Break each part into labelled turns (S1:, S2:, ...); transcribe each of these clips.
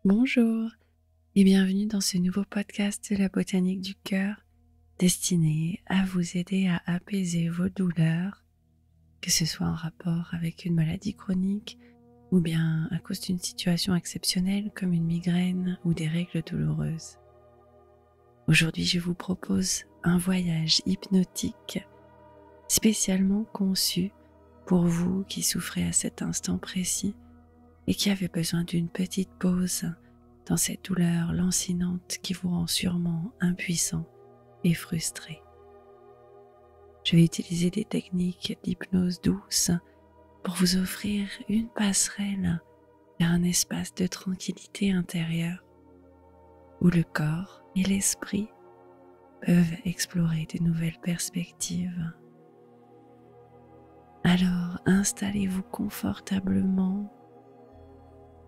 S1: Bonjour et bienvenue dans ce nouveau podcast de la botanique du cœur destiné à vous aider à apaiser vos douleurs, que ce soit en rapport avec une maladie chronique ou bien à cause d'une situation exceptionnelle comme une migraine ou des règles douloureuses. Aujourd'hui, je vous propose un voyage hypnotique spécialement conçu pour vous qui souffrez à cet instant précis et qui avez besoin d'une petite pause dans cette douleur lancinante qui vous rend sûrement impuissant et frustré. Je vais utiliser des techniques d'hypnose douce pour vous offrir une passerelle vers un espace de tranquillité intérieure où le corps et l'esprit peuvent explorer de nouvelles perspectives. Alors installez-vous confortablement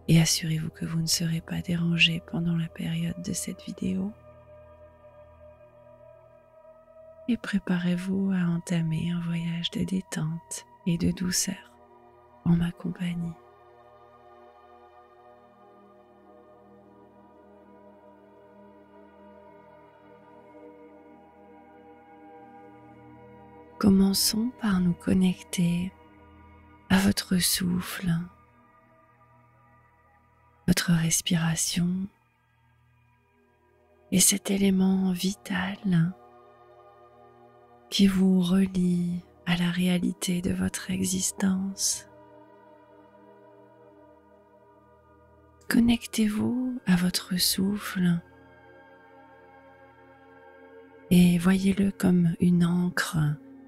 S1: et assurez-vous que vous ne serez pas dérangé pendant la période de cette vidéo. Et préparez-vous à entamer un voyage de détente et de douceur en ma compagnie. Commençons par nous connecter à votre souffle, votre respiration et cet élément vital qui vous relie à la réalité de votre existence. Connectez-vous à votre souffle et voyez-le comme une ancre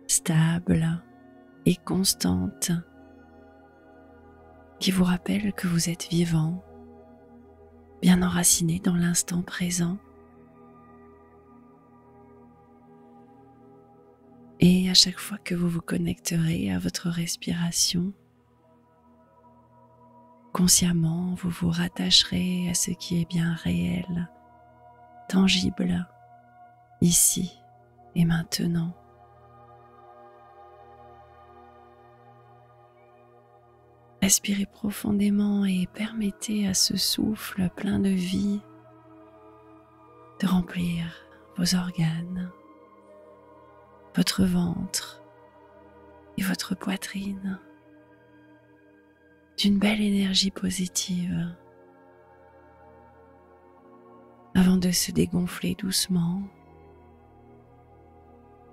S1: stable et constante qui vous rappelle que vous êtes vivant, bien enraciné dans l'instant présent. Et à chaque fois que vous vous connecterez à votre respiration, consciemment, vous vous rattacherez à ce qui est bien réel, tangible, ici et maintenant. Respirez profondément et permettez à ce souffle plein de vie de remplir vos organes, votre ventre et votre poitrine d'une belle énergie positive avant de se dégonfler doucement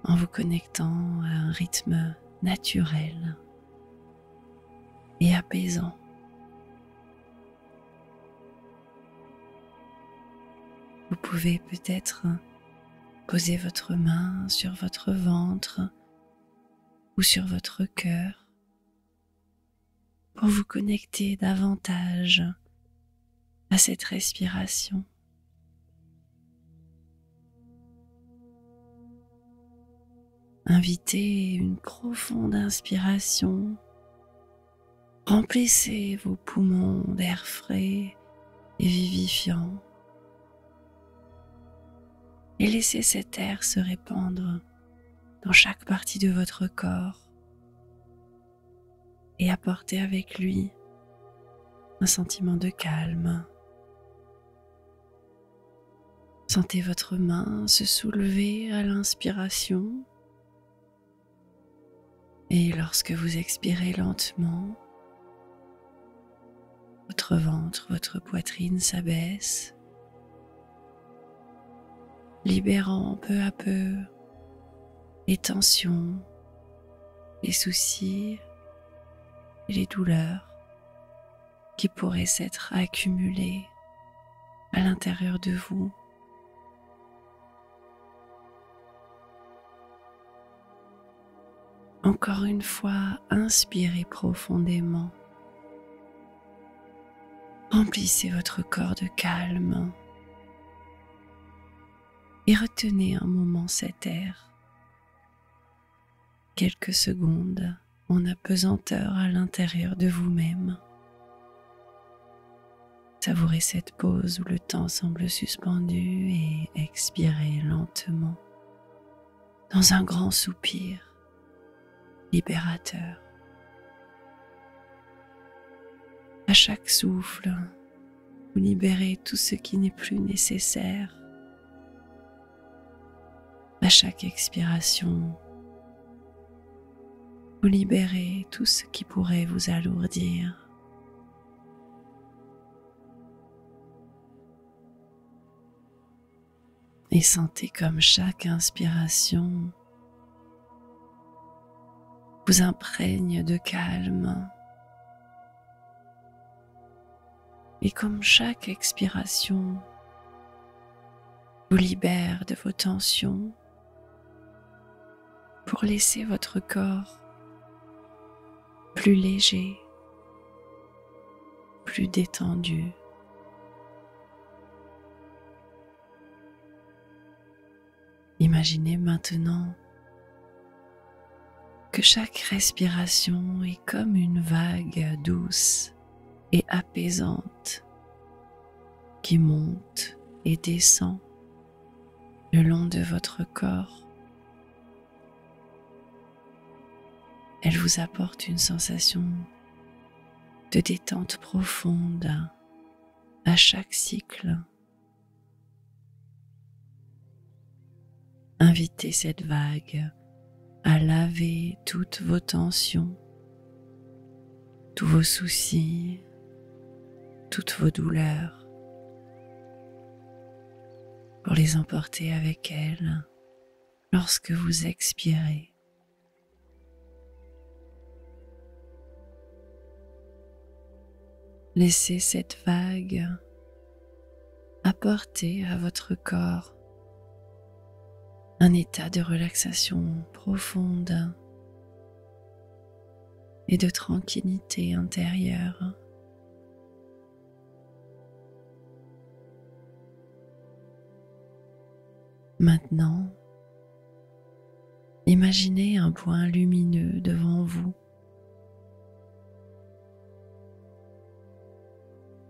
S1: en vous connectant à un rythme naturel et apaisant. Vous pouvez peut-être poser votre main sur votre ventre ou sur votre cœur pour vous connecter davantage à cette respiration. Invitez une profonde inspiration. Remplissez vos poumons d'air frais et vivifiant et laissez cet air se répandre dans chaque partie de votre corps et apporter avec lui un sentiment de calme. Sentez votre main se soulever à l'inspiration et lorsque vous expirez lentement, votre ventre, votre poitrine s'abaisse, libérant peu à peu les tensions, les soucis et les douleurs qui pourraient s'être accumulées à l'intérieur de vous. Encore une fois, inspirez profondément. Remplissez votre corps de calme et retenez un moment cet air, quelques secondes en apesanteur à l'intérieur de vous-même. Savourez cette pause où le temps semble suspendu et expirez lentement dans un grand soupir libérateur. À chaque souffle, vous libérez tout ce qui n'est plus nécessaire. À chaque expiration, vous libérez tout ce qui pourrait vous alourdir. Et sentez comme chaque inspiration vous imprègne de calme. Et comme chaque expiration vous libère de vos tensions pour laisser votre corps plus léger, plus détendu. Imaginez maintenant que chaque respiration est comme une vague douce et apaisante qui monte et descend le long de votre corps. Elle vous apporte une sensation de détente profonde à chaque cycle. Invitez cette vague à laver toutes vos tensions, tous vos soucis, toutes vos douleurs, pour les emporter avec elle lorsque vous expirez. Laissez cette vague apporter à votre corps un état de relaxation profonde et de tranquillité intérieure. Maintenant, imaginez un point lumineux devant vous.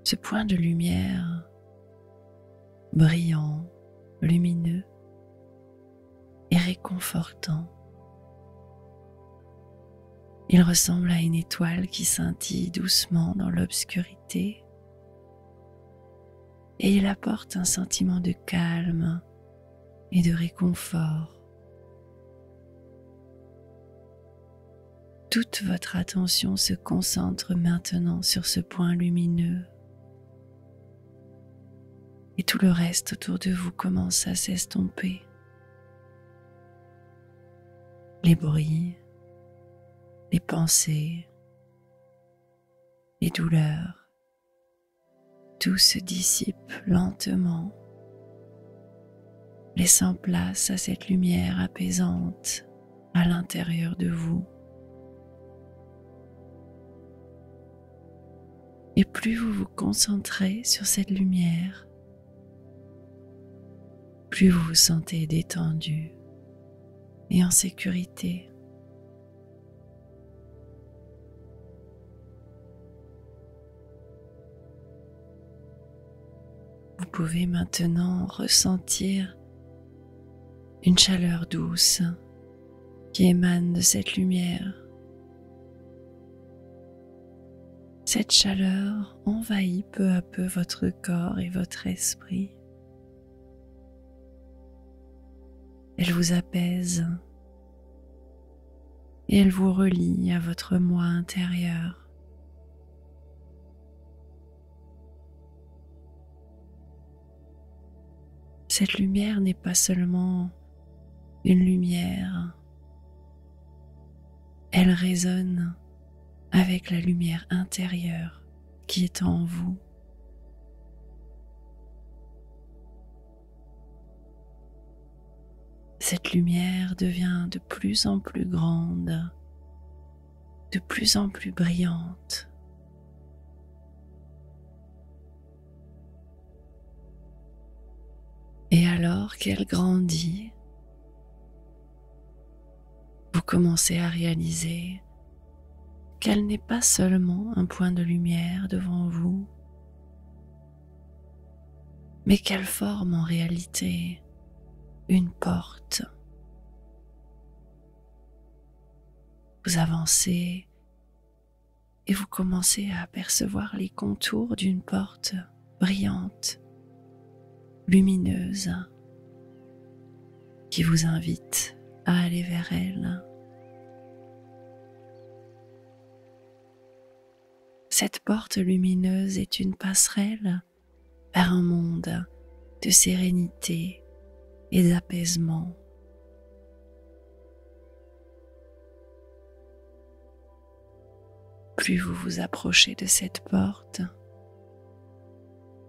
S1: Ce point de lumière brillant, lumineux et réconfortant. Il ressemble à une étoile qui scintille doucement dans l'obscurité et il apporte un sentiment de calme et de réconfort. Toute votre attention se concentre maintenant sur ce point lumineux et tout le reste autour de vous commence à s'estomper. Les bruits, les pensées, les douleurs, tout se dissipe lentement, laissant place à cette lumière apaisante à l'intérieur de vous. Et plus vous vous concentrez sur cette lumière, plus vous vous sentez détendu et en sécurité. Vous pouvez maintenant ressentir une chaleur douce qui émane de cette lumière. Cette chaleur envahit peu à peu votre corps et votre esprit. Elle vous apaise et elle vous relie à votre moi intérieur. Cette lumière n'est pas seulement une lumière, elle résonne avec la lumière intérieure qui est en vous. Cette lumière devient de plus en plus grande, de plus en plus brillante. Et alors qu'elle grandit, vous commencez à réaliser qu'elle n'est pas seulement un point de lumière devant vous, mais qu'elle forme en réalité une porte. Vous avancez et vous commencez à apercevoir les contours d'une porte brillante, lumineuse, qui vous invite à aller vers elle. Cette porte lumineuse est une passerelle vers un monde de sérénité et d'apaisement. Plus vous vous approchez de cette porte,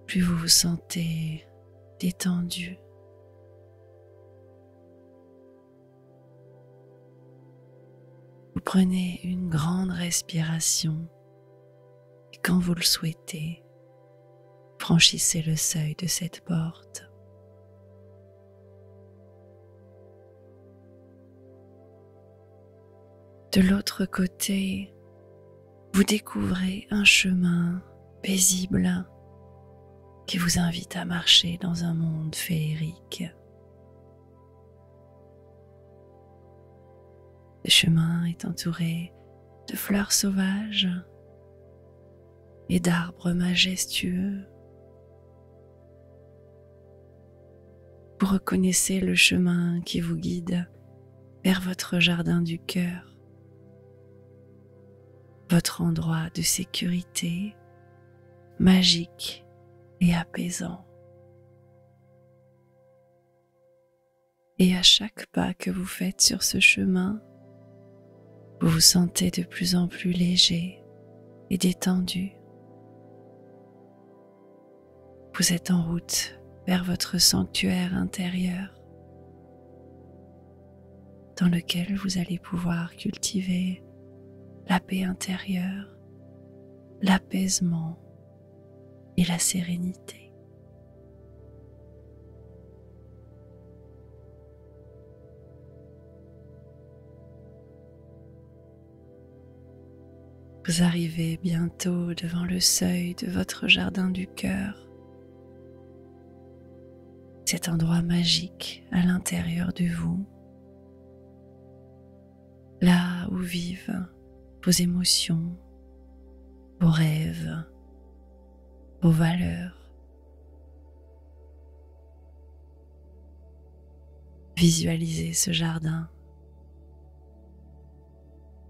S1: plus vous vous sentez détendu. Vous prenez une grande respiration et quand vous le souhaitez, franchissez le seuil de cette porte. De l'autre côté, vous découvrez un chemin paisible qui vous invite à marcher dans un monde féerique. Ce chemin est entouré de fleurs sauvages et d'arbres majestueux. Vous reconnaissez le chemin qui vous guide vers votre jardin du cœur, votre endroit de sécurité, magique et apaisant. Et à chaque pas que vous faites sur ce chemin, vous vous sentez de plus en plus léger et détendu. Vous êtes en route vers votre sanctuaire intérieur, dans lequel vous allez pouvoir cultiver la paix intérieure, l'apaisement et la sérénité. Vous arrivez bientôt devant le seuil de votre jardin du cœur, cet endroit magique à l'intérieur de vous, là où vivent vos émotions, vos rêves, vos valeurs. Visualisez ce jardin,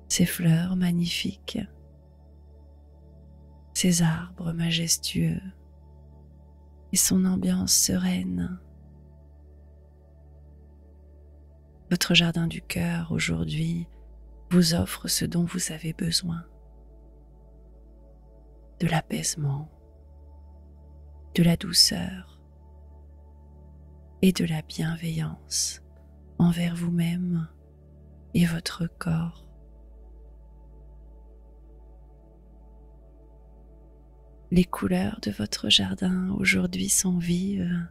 S1: ces fleurs magnifiques, ces arbres majestueux et son ambiance sereine. Votre jardin du cœur aujourd'hui vous offre ce dont vous avez besoin: de l'apaisement, de la douceur et de la bienveillance envers vous-même et votre corps. Les couleurs de votre jardin aujourd'hui sont vives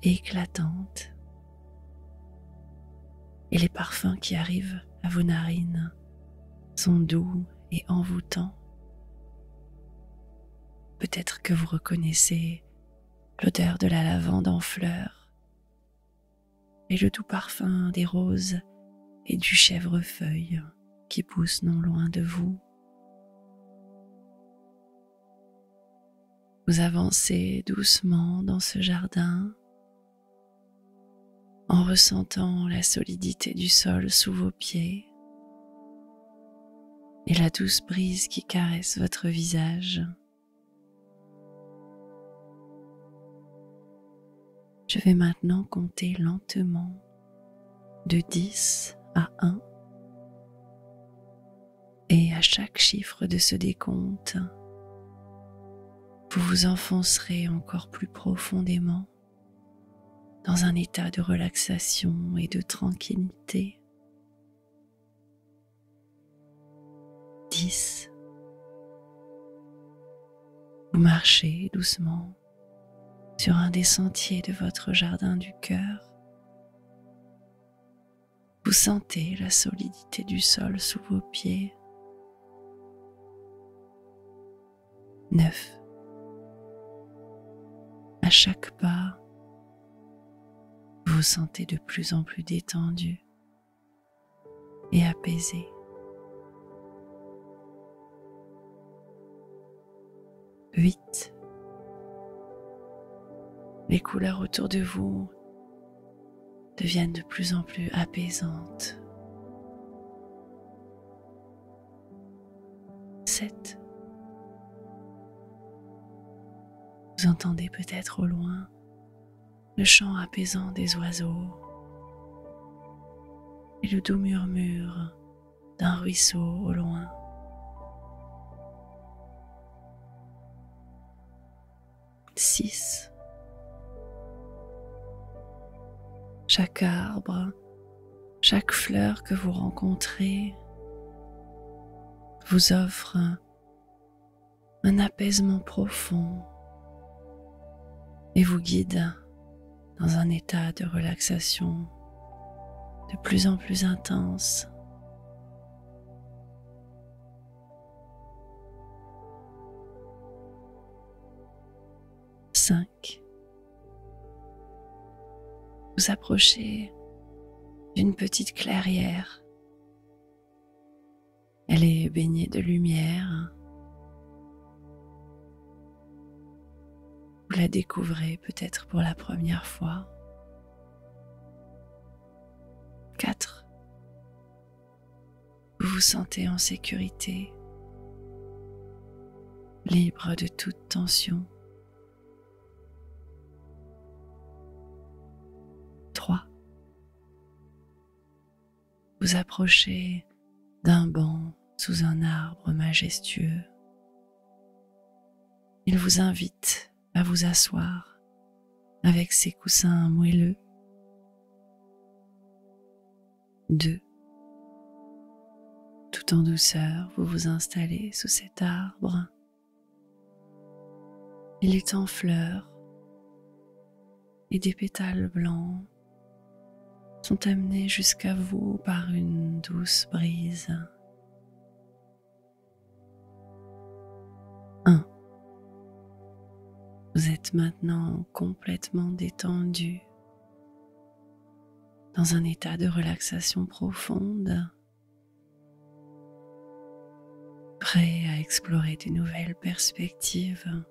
S1: et éclatantes, et les parfums qui arrivent à vos narines sont doux et envoûtants. Peut-être que vous reconnaissez l'odeur de la lavande en fleurs et le doux parfum des roses et du chèvrefeuille qui poussent non loin de vous. Vous avancez doucement dans ce jardin en ressentant la solidité du sol sous vos pieds et la douce brise qui caresse votre visage. Je vais maintenant compter lentement de 10 à 1 et à chaque chiffre de ce décompte, vous vous enfoncerez encore plus profondément dans un état de relaxation et de tranquillité. 10. Vous marchez doucement sur un des sentiers de votre jardin du cœur. Vous sentez la solidité du sol sous vos pieds. 9. À chaque pas, vous vous sentez de plus en plus détendu et apaisé. 8. Les couleurs autour de vous deviennent de plus en plus apaisantes. 7. Vous entendez peut-être au loin le chant apaisant des oiseaux et le doux murmure d'un ruisseau au loin. 6. Chaque arbre, chaque fleur que vous rencontrez vous offre un apaisement profond et vous guide dans un état de relaxation de plus en plus intense. 5. Vous approchez d'une petite clairière. Elle est baignée de lumière. Vous la découvrez peut-être pour la première fois. 4. Vous vous sentez en sécurité, libre de toute tension. 3. Vous approchez d'un banc sous un arbre majestueux. Il vous invite à vous asseoir avec ses coussins moelleux. 2. Tout en douceur, vous vous installez sous cet arbre. Il est en fleurs et des pétales blancs sont amenés jusqu'à vous par une douce brise. 1. Vous êtes maintenant complètement détendu, dans un état de relaxation profonde, prêt à explorer de nouvelles perspectives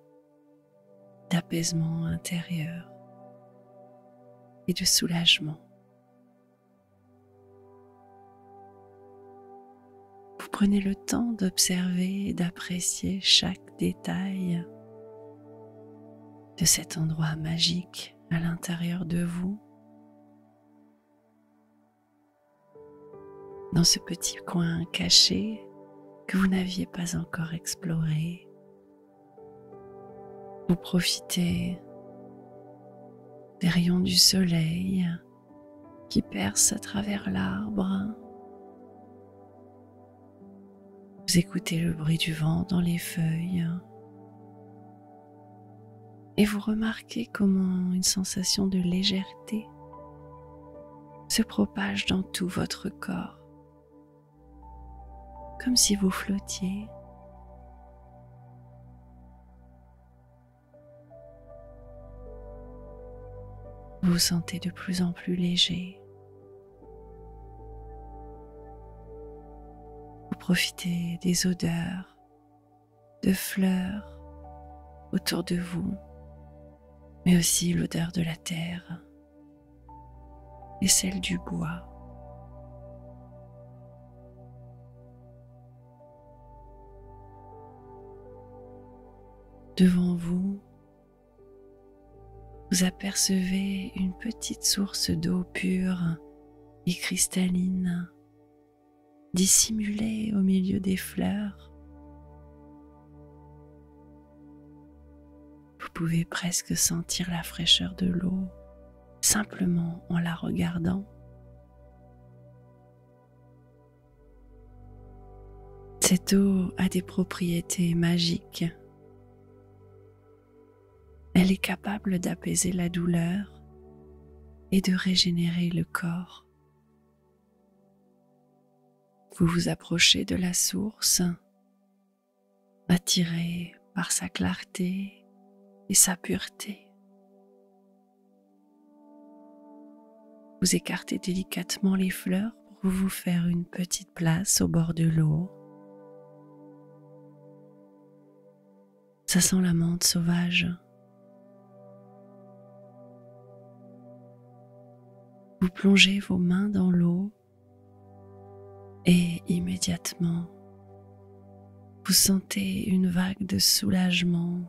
S1: d'apaisement intérieur et de soulagement. Vous prenez le temps d'observer et d'apprécier chaque détail de cet endroit magique à l'intérieur de vous, dans ce petit coin caché que vous n'aviez pas encore exploré. Vous profitez des rayons du soleil qui percent à travers l'arbre. Vous écoutez le bruit du vent dans les feuilles et vous remarquez comment une sensation de légèreté se propage dans tout votre corps, comme si vous flottiez. Vous vous sentez de plus en plus léger. Vous profitez des odeurs de fleurs autour de vous, mais aussi l'odeur de la terre et celle du bois. Devant vous, vous apercevez une petite source d'eau pure et cristalline, dissimulée au milieu des fleurs. Vous pouvez presque sentir la fraîcheur de l'eau simplement en la regardant. Cette eau a des propriétés magiques. Elle est capable d'apaiser la douleur et de régénérer le corps. Vous vous approchez de la source, attiré par sa clarté et sa pureté. Vous écartez délicatement les fleurs pour vous faire une petite place au bord de l'eau. Ça sent la menthe sauvage. Vous plongez vos mains dans l'eau et immédiatement, vous sentez une vague de soulagement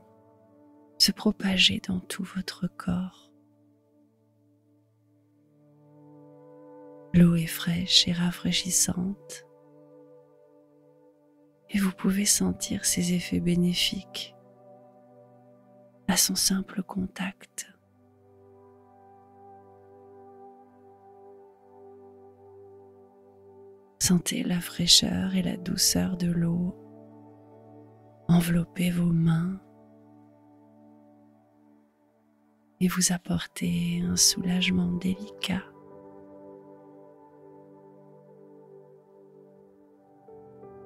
S1: se propager dans tout votre corps. L'eau est fraîche et rafraîchissante et vous pouvez sentir ses effets bénéfiques à son simple contact. Sentez la fraîcheur et la douceur de l'eau envelopper vos mains et vous apporter un soulagement délicat.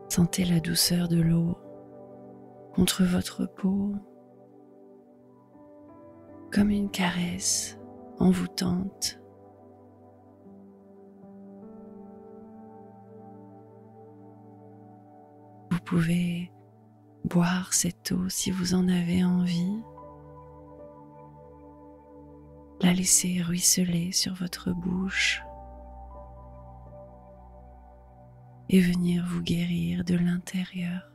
S1: Sentez la douceur de l'eau contre votre peau comme une caresse envoûtante. Vous pouvez boire cette eau si vous en avez envie, la laisser ruisseler sur votre bouche et venir vous guérir de l'intérieur.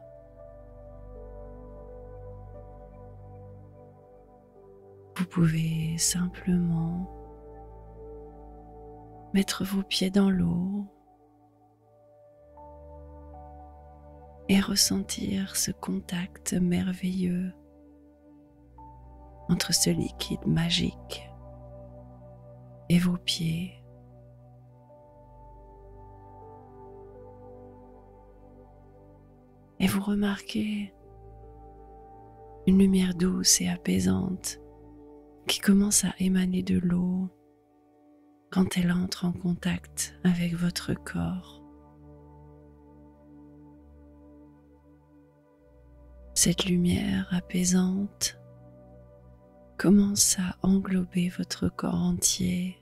S1: Vous pouvez simplement mettre vos pieds dans l'eau et ressentir ce contact merveilleux entre ce liquide magique et vos pieds. Et vous remarquez une lumière douce et apaisante qui commence à émaner de l'eau quand elle entre en contact avec votre corps. Cette lumière apaisante commence à englober votre corps entier.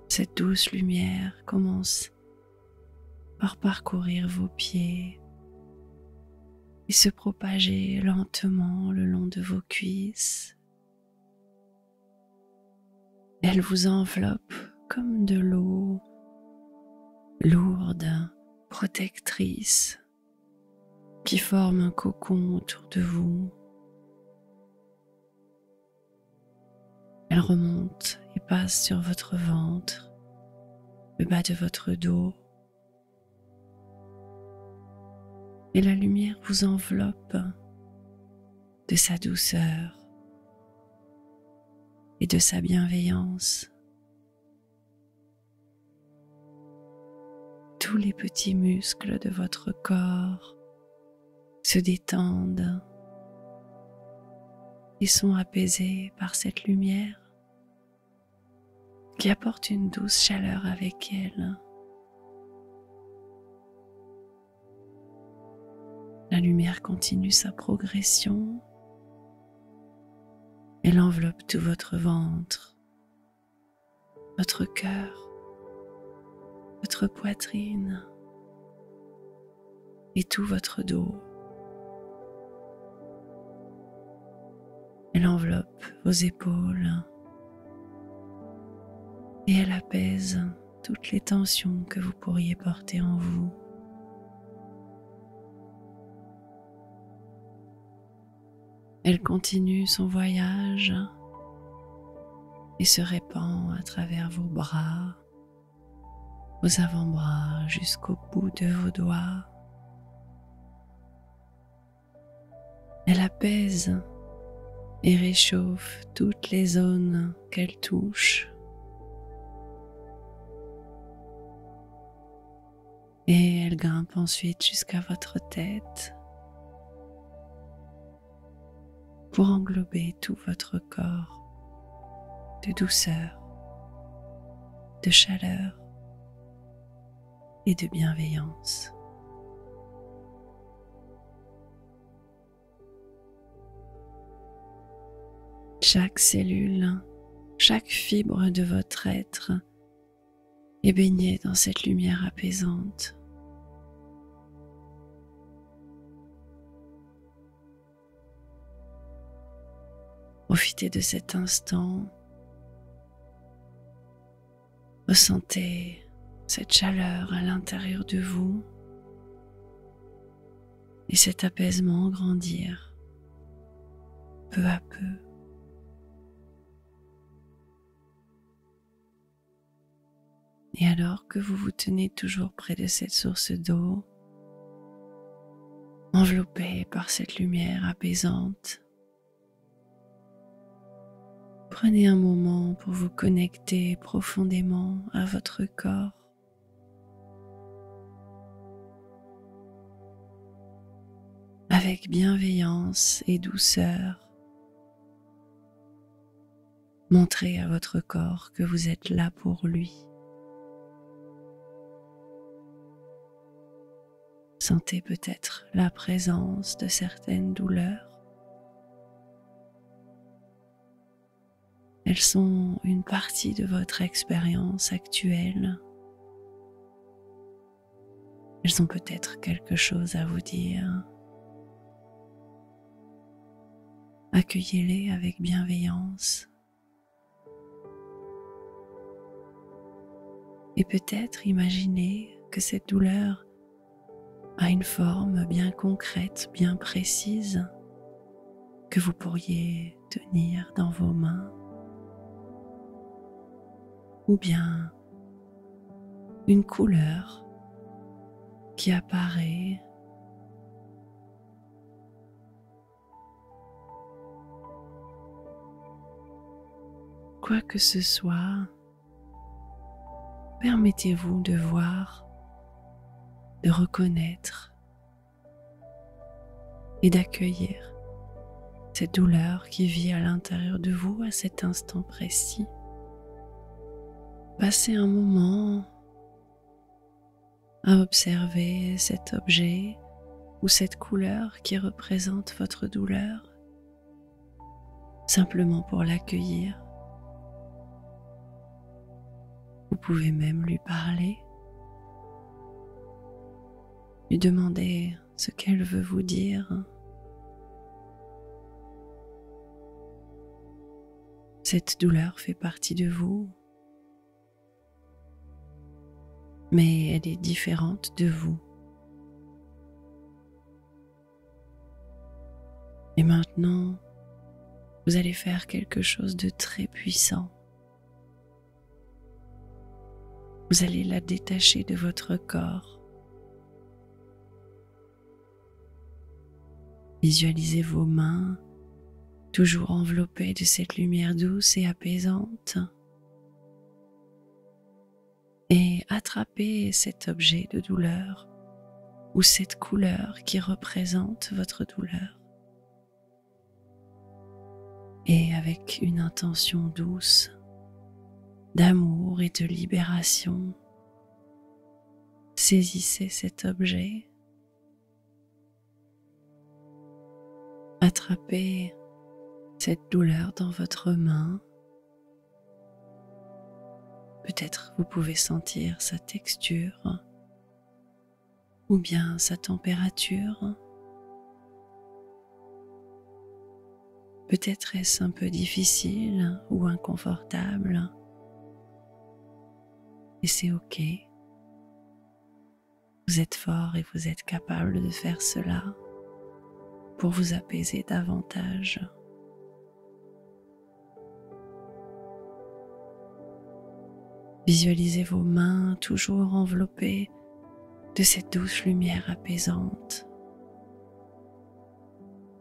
S1: Cette douce lumière commence par parcourir vos pieds et se propager lentement le long de vos cuisses. Elle vous enveloppe comme de l'eau lourde, protectrice, qui forme un cocon autour de vous. Elle remonte et passe sur votre ventre, le bas de votre dos. Et la lumière vous enveloppe de sa douceur et de sa bienveillance. Tous les petits muscles de votre corps se détendent et sont apaisés par cette lumière qui apporte une douce chaleur avec elle. La lumière continue sa progression. Elle enveloppe tout votre ventre, votre cœur, votre poitrine et tout votre dos. Elle enveloppe vos épaules et elle apaise toutes les tensions que vous pourriez porter en vous. Elle continue son voyage et se répand à travers vos bras, vos avant-bras jusqu'au bout de vos doigts. Elle apaise et réchauffe toutes les zones qu'elle touche. Et elle grimpe ensuite jusqu'à votre tête pour englober tout votre corps de douceur, de chaleur et de bienveillance. Chaque cellule, chaque fibre de votre être est baignée dans cette lumière apaisante. Profitez de cet instant. Ressentez cette chaleur à l'intérieur de vous et cet apaisement grandir peu à peu. Et alors que vous vous tenez toujours près de cette source d'eau, enveloppé par cette lumière apaisante, prenez un moment pour vous connecter profondément à votre corps. Avec bienveillance et douceur, montrez à votre corps que vous êtes là pour lui. Sentez peut-être la présence de certaines douleurs. Elles sont une partie de votre expérience actuelle. Elles ont peut-être quelque chose à vous dire. Accueillez-les avec bienveillance. Et peut-être imaginez que cette douleur a une forme bien concrète, bien précise, que vous pourriez tenir dans vos mains, ou bien une couleur qui apparaît. Quoi que ce soit, permettez-vous de voir, de reconnaître et d'accueillir cette douleur qui vit à l'intérieur de vous à cet instant précis. Passez un moment à observer cet objet ou cette couleur qui représente votre douleur, simplement pour l'accueillir. Vous pouvez même lui parler, lui demander ce qu'elle veut vous dire. Cette douleur fait partie de vous, mais elle est différente de vous. Et maintenant, vous allez faire quelque chose de très puissant. Vous allez la détacher de votre corps. Visualisez vos mains, toujours enveloppées de cette lumière douce et apaisante. Et attrapez cet objet de douleur ou cette couleur qui représente votre douleur. Et avec une intention douce, d'amour et de libération, saisissez cet objet, attrapez cette douleur dans votre main. Peut-être vous pouvez sentir sa texture ou bien sa température. Peut-être est-ce un peu difficile ou inconfortable. Et c'est ok. Vous êtes fort et vous êtes capable de faire cela pour vous apaiser davantage. Visualisez vos mains toujours enveloppées de cette douce lumière apaisante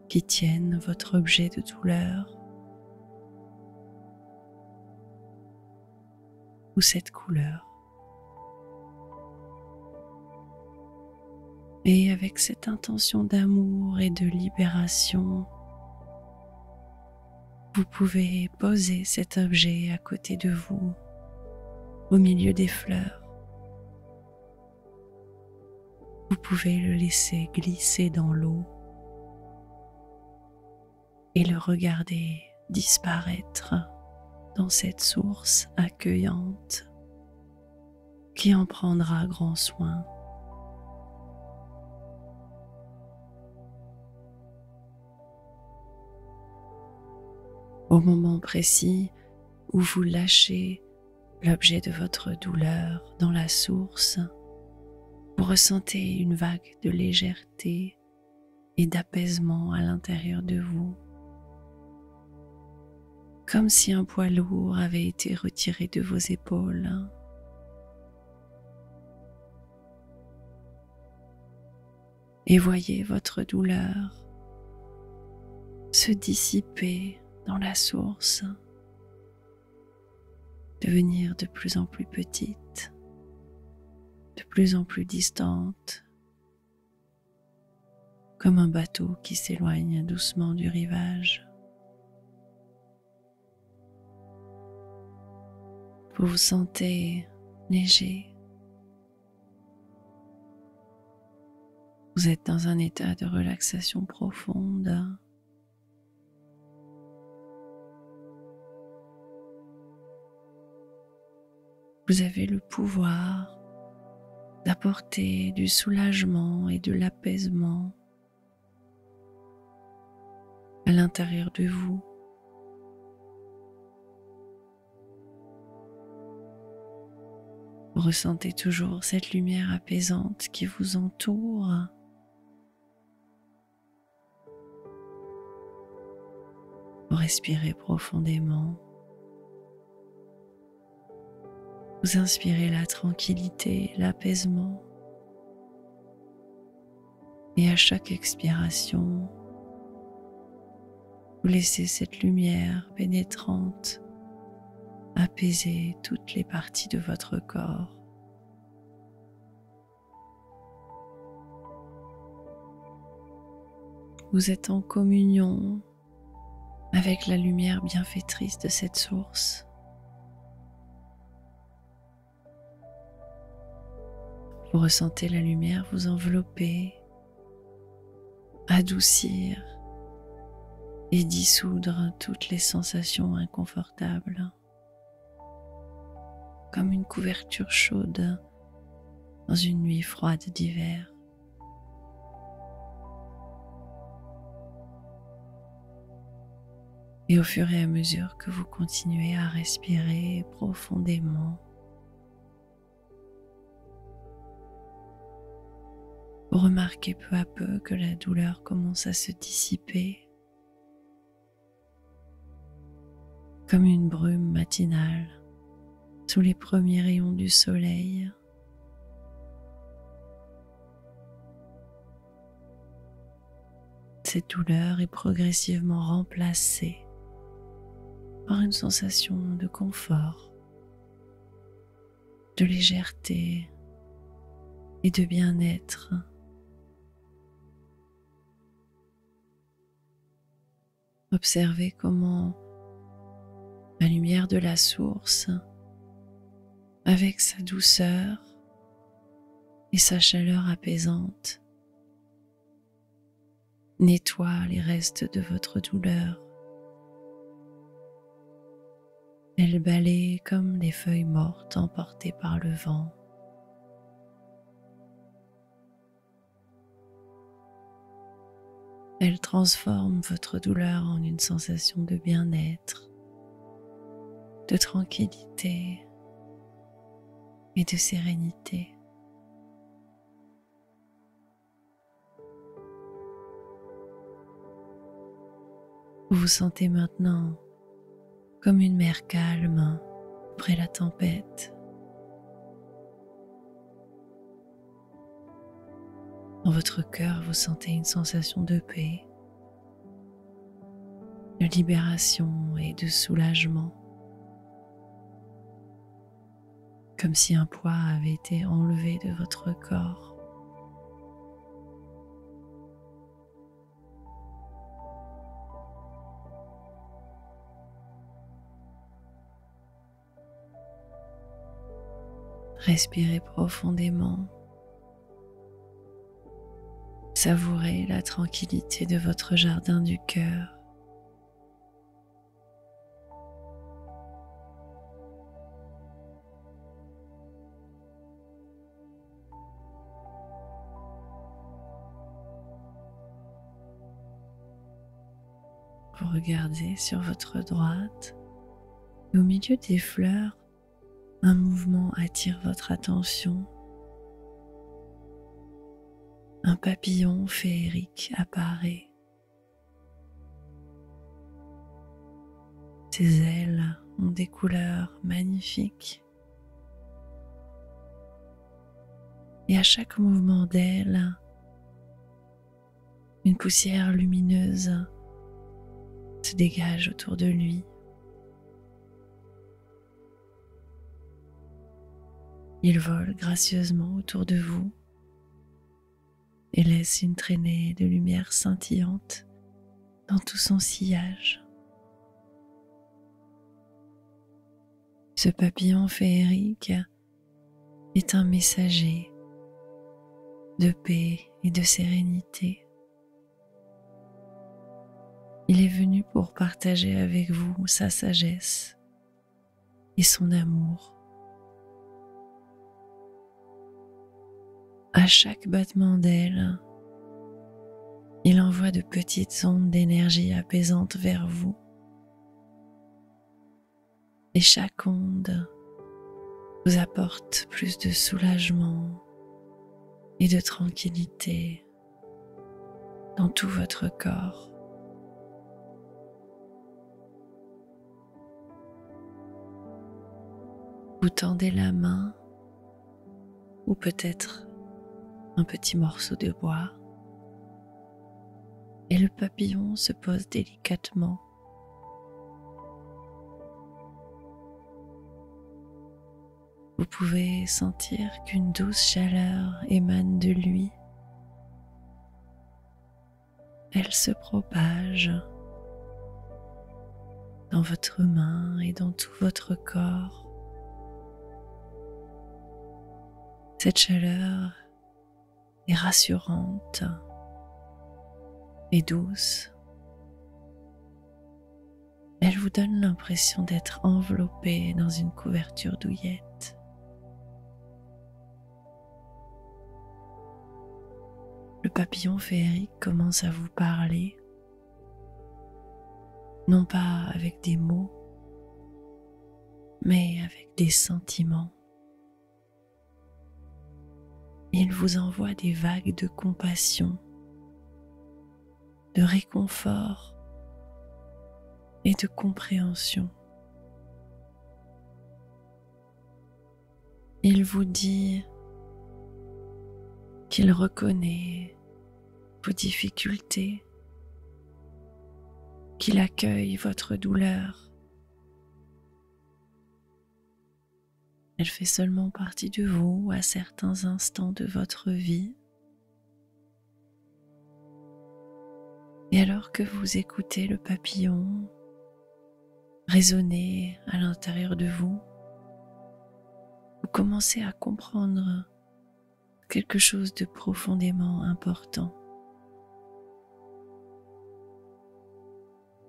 S1: qui tiennent votre objet de douleur ou cette couleur. Et avec cette intention d'amour et de libération, vous pouvez poser cet objet à côté de vous, au milieu des fleurs. Vous pouvez le laisser glisser dans l'eau et le regarder disparaître dans cette source accueillante qui en prendra grand soin. Au moment précis où vous lâchez l'objet de votre douleur dans la source, vous ressentez une vague de légèreté et d'apaisement à l'intérieur de vous, comme si un poids lourd avait été retiré de vos épaules. Et voyez votre douleur se dissiper dans la source, devenir de plus en plus petite, de plus en plus distante, comme un bateau qui s'éloigne doucement du rivage. Vous vous sentez léger. Vous êtes dans un état de relaxation profonde. Vous avez le pouvoir d'apporter du soulagement et de l'apaisement à l'intérieur de vous. Vous ressentez toujours cette lumière apaisante qui vous entoure. Vous respirez profondément. Vous inspirez la tranquillité, l'apaisement. Et à chaque expiration, vous laissez cette lumière pénétrante apaiser toutes les parties de votre corps. Vous êtes en communion avec la lumière bienfaitrice de cette source. Vous ressentez la lumière vous envelopper, adoucir et dissoudre toutes les sensations inconfortables, comme une couverture chaude dans une nuit froide d'hiver. Et au fur et à mesure que vous continuez à respirer profondément, vous remarquez peu à peu que la douleur commence à se dissiper, comme une brume matinale sous les premiers rayons du soleil. Cette douleur est progressivement remplacée par une sensation de confort, de légèreté et de bien-être. Observez comment la lumière de la source, avec sa douceur et sa chaleur apaisante, nettoie les restes de votre douleur. Elle balaye comme des feuilles mortes emportées par le vent. Elle transforme votre douleur en une sensation de bien-être, de tranquillité et de sérénité. Vous vous sentez maintenant comme une mer calme après la tempête. Dans votre cœur, vous sentez une sensation de paix, de libération et de soulagement, comme si un poids avait été enlevé de votre corps. Respirez profondément. Savourez la tranquillité de votre jardin du cœur. vous regardez sur votre droite et au milieu des fleurs, un mouvement attire votre attention. Un papillon féerique apparaît. Ses ailes ont des couleurs magnifiques. Et à chaque mouvement d'aile, une poussière lumineuse se dégage autour de lui. Il vole gracieusement autour de vous et laisse une traînée de lumière scintillante dans tout son sillage. Ce papillon féerique est un messager de paix et de sérénité. Il est venu pour partager avec vous sa sagesse et son amour. À chaque battement d'aile, il envoie de petites ondes d'énergie apaisante vers vous. Et chaque onde vous apporte plus de soulagement et de tranquillité dans tout votre corps. Vous tendez la main ou peut-être un petit morceau de bois et le papillon se pose délicatement. Vous pouvez sentir qu'une douce chaleur émane de lui. Elle se propage dans votre main et dans tout votre corps. Cette chaleur est rassurante et douce. Elle vous donne l'impression d'être enveloppé dans une couverture douillette. Le papillon féerique commence à vous parler, non pas avec des mots, mais avec des sentiments. Il vous envoie des vagues de compassion, de réconfort et de compréhension. Il vous dit qu'il reconnaît vos difficultés, qu'il accueille votre douleur. Elle fait seulement partie de vous à certains instants de votre vie. Et alors que vous écoutez le papillon résonner à l'intérieur de vous, vous commencez à comprendre quelque chose de profondément important.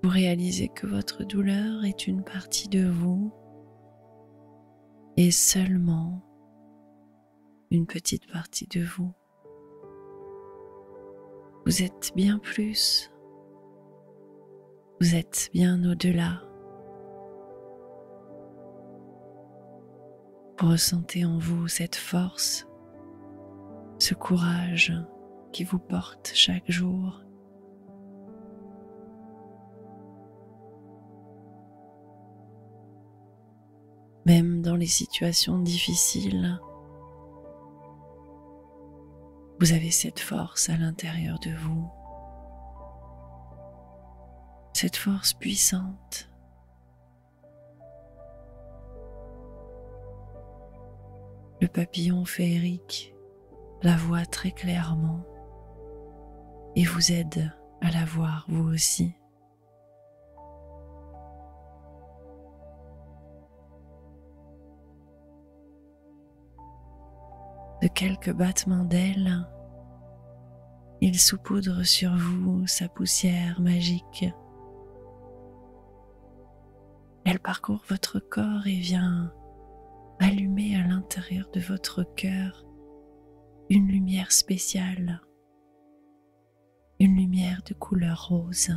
S1: Vous réalisez que votre douleur est une partie de vous et seulement une petite partie de vous. Vous êtes bien plus, vous êtes bien au-delà. Vous ressentez en vous cette force, ce courage qui vous porte chaque jour. Même dans les situations difficiles, vous avez cette force à l'intérieur de vous, cette force puissante. Le papillon féerique la voit très clairement et vous aide à la voir vous aussi. De quelques battements d'ailes, il saupoudre sur vous sa poussière magique. Elle parcourt votre corps et vient allumer à l'intérieur de votre cœur une lumière spéciale, une lumière de couleur rose.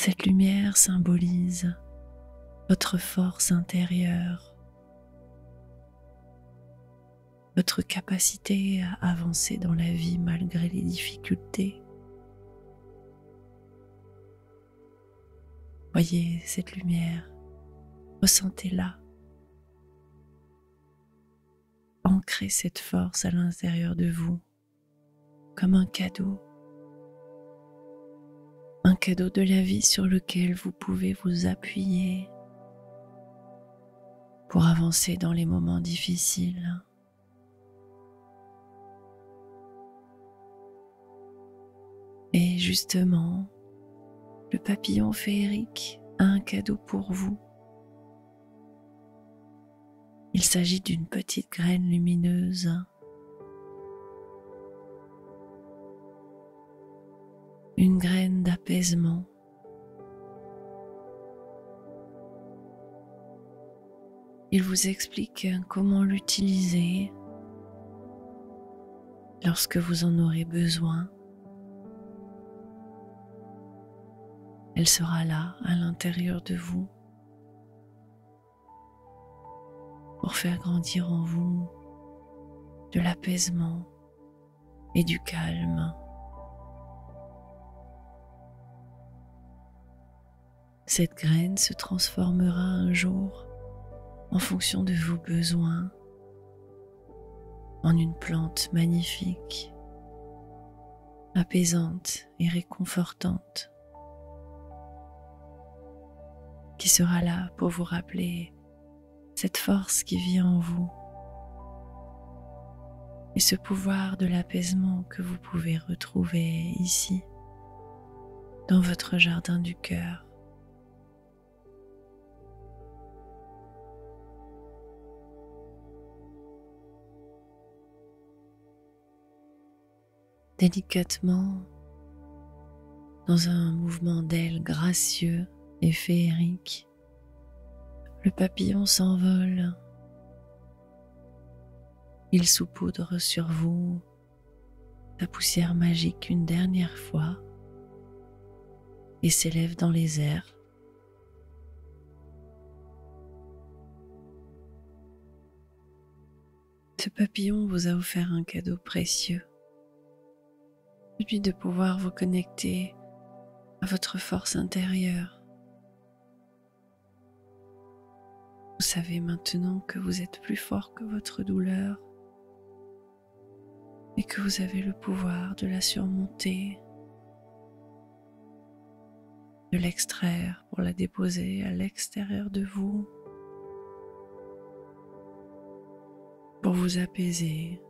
S1: Cette lumière symbolise votre force intérieure, votre capacité à avancer dans la vie malgré les difficultés. Voyez cette lumière, ressentez-la, ancrez cette force à l'intérieur de vous comme un cadeau de la vie sur lequel vous pouvez vous appuyer pour avancer dans les moments difficiles. Et justement, le papillon féerique a un cadeau pour vous. Il s'agit d'une petite graine lumineuse. Une graine d'apaisement. Il vous explique comment l'utiliser lorsque vous en aurez besoin. Elle sera là, à l'intérieur de vous, pour faire grandir en vous de l'apaisement et du calme. Cette graine se transformera un jour en fonction de vos besoins en une plante magnifique, apaisante et réconfortante, qui sera là pour vous rappeler cette force qui vit en vous et ce pouvoir de l'apaisement que vous pouvez retrouver ici, dans votre jardin du cœur. Délicatement, dans un mouvement d'ailes gracieux et féerique, le papillon s'envole. Il saupoudre sur vous sa poussière magique une dernière fois et s'élève dans les airs. Ce papillon vous a offert un cadeau précieux, celui de pouvoir vous connecter à votre force intérieure. Vous savez maintenant que vous êtes plus fort que votre douleur et que vous avez le pouvoir de la surmonter, de l'extraire pour la déposer à l'extérieur de vous, pour vous apaiser.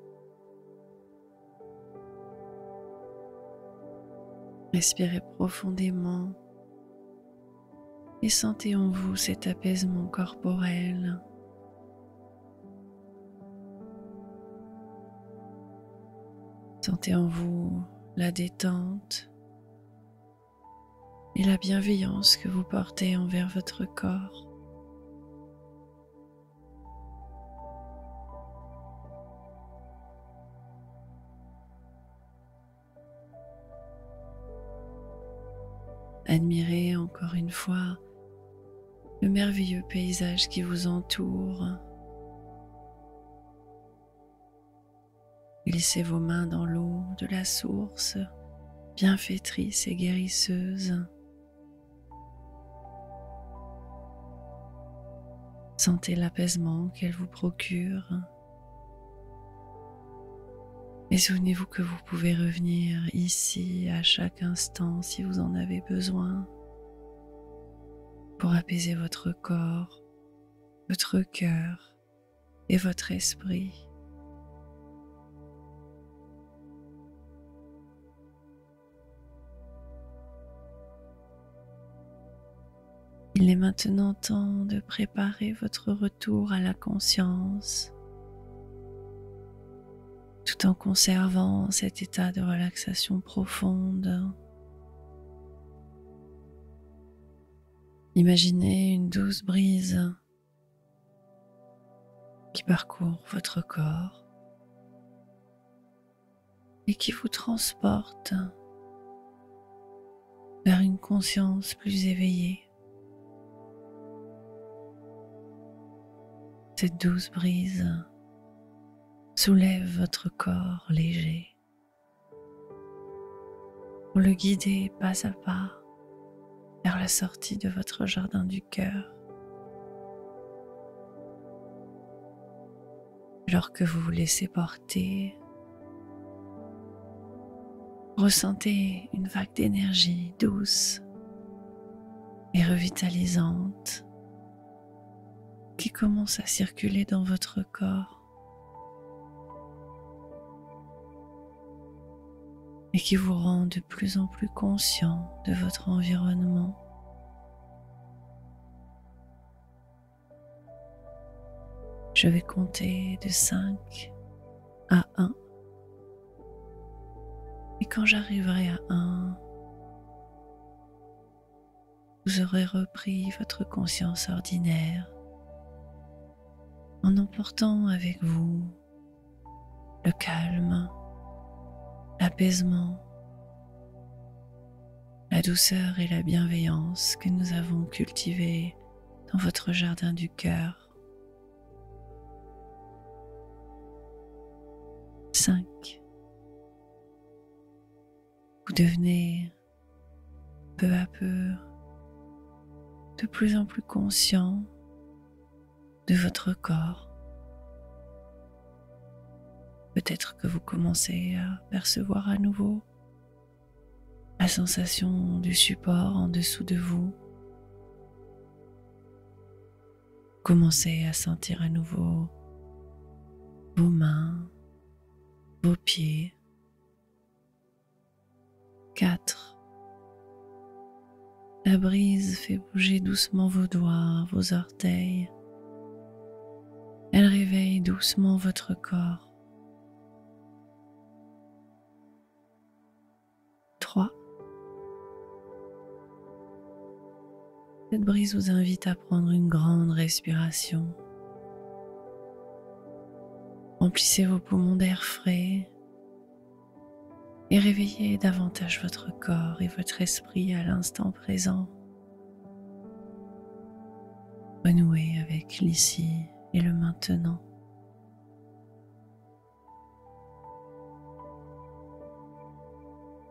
S1: Respirez profondément et sentez en vous cet apaisement corporel. Sentez en vous la détente et la bienveillance que vous portez envers votre corps. Admirez encore une fois le merveilleux paysage qui vous entoure. Glissez vos mains dans l'eau de la source, bienfaitrice et guérisseuse. Sentez l'apaisement qu'elle vous procure. Et souvenez-vous que vous pouvez revenir ici à chaque instant si vous en avez besoin pour apaiser votre corps, votre cœur et votre esprit. Il est maintenant temps de préparer votre retour à la conscience, tout en conservant cet état de relaxation profonde. Imaginez une douce brise qui parcourt votre corps et qui vous transporte vers une conscience plus éveillée. Cette douce brise soulève votre corps léger pour le guider pas à pas vers la sortie de votre jardin du cœur. Alors que vous vous laissez porter, ressentez une vague d'énergie douce et revitalisante qui commence à circuler dans votre corps et qui vous rend de plus en plus conscient de votre environnement. Je vais compter de 5 à 1. Et quand j'arriverai à 1, vous aurez repris votre conscience ordinaire en emportant avec vous le calme, l'apaisement, la douceur et la bienveillance que nous avons cultivées dans votre jardin du cœur. 5. Vous devenez peu à peu de plus en plus conscient de votre corps. Peut-être que vous commencez à percevoir à nouveau la sensation du support en dessous de vous. Commencez à sentir à nouveau vos mains, vos pieds. 4. La brise fait bouger doucement vos doigts, vos orteils. Elle réveille doucement votre corps. 3. Cette brise vous invite à prendre une grande respiration. Remplissez vos poumons d'air frais et réveillez davantage votre corps et votre esprit à l'instant présent. Renouez avec l'ici et le maintenant.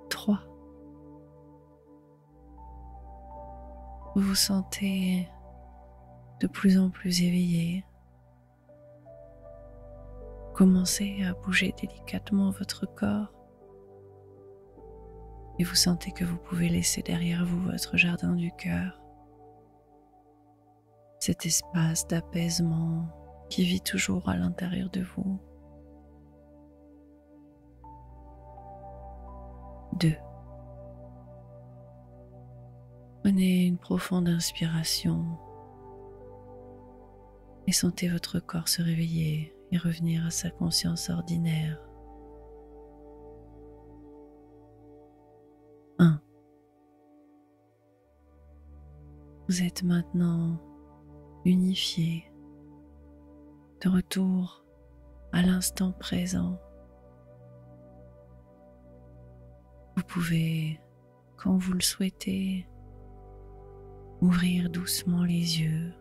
S1: 3. Vous vous sentez de plus en plus éveillé. Commencez à bouger délicatement votre corps et vous sentez que vous pouvez laisser derrière vous votre jardin du cœur, cet espace d'apaisement qui vit toujours à l'intérieur de vous. 2. Prenez une profonde inspiration et sentez votre corps se réveiller et revenir à sa conscience ordinaire. 1. Vous êtes maintenant unifié, de retour à l'instant présent. Vous pouvez, quand vous le souhaitez, ouvrir doucement les yeux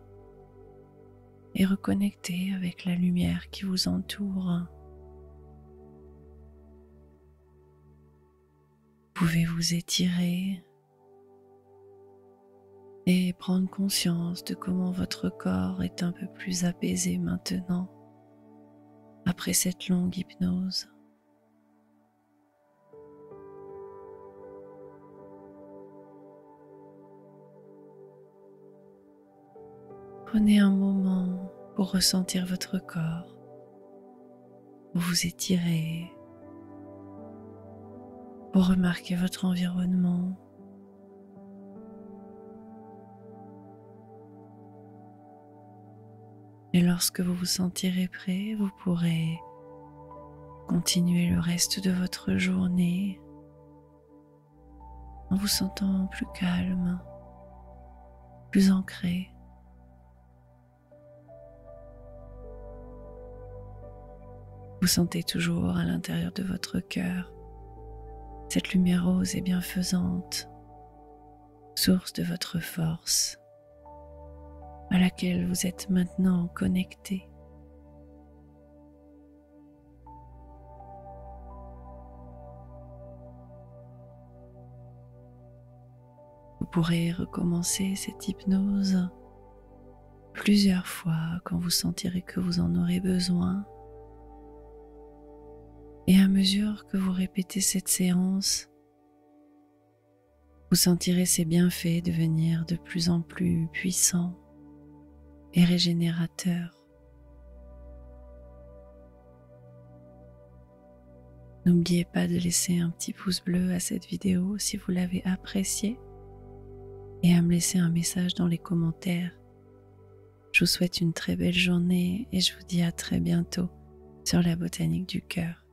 S1: et reconnecter avec la lumière qui vous entoure. Vous pouvez vous étirer et prendre conscience de comment votre corps est un peu plus apaisé maintenant après cette longue hypnose. Prenez un moment pour ressentir votre corps, pour vous étirer, pour remarquer votre environnement. Et lorsque vous vous sentirez prêt, vous pourrez continuer le reste de votre journée en vous sentant plus calme, plus ancré. Vous sentez toujours à l'intérieur de votre cœur cette lumière rose et bienfaisante source de votre force à laquelle vous êtes maintenant connecté. Vous pourrez recommencer cette hypnose plusieurs fois quand vous sentirez que vous en aurez besoin. Et à mesure que vous répétez cette séance, vous sentirez ces bienfaits devenir de plus en plus puissants et régénérateurs. N'oubliez pas de laisser un petit pouce bleu à cette vidéo si vous l'avez appréciée et à me laisser un message dans les commentaires. Je vous souhaite une très belle journée et je vous dis à très bientôt sur la botanique du cœur.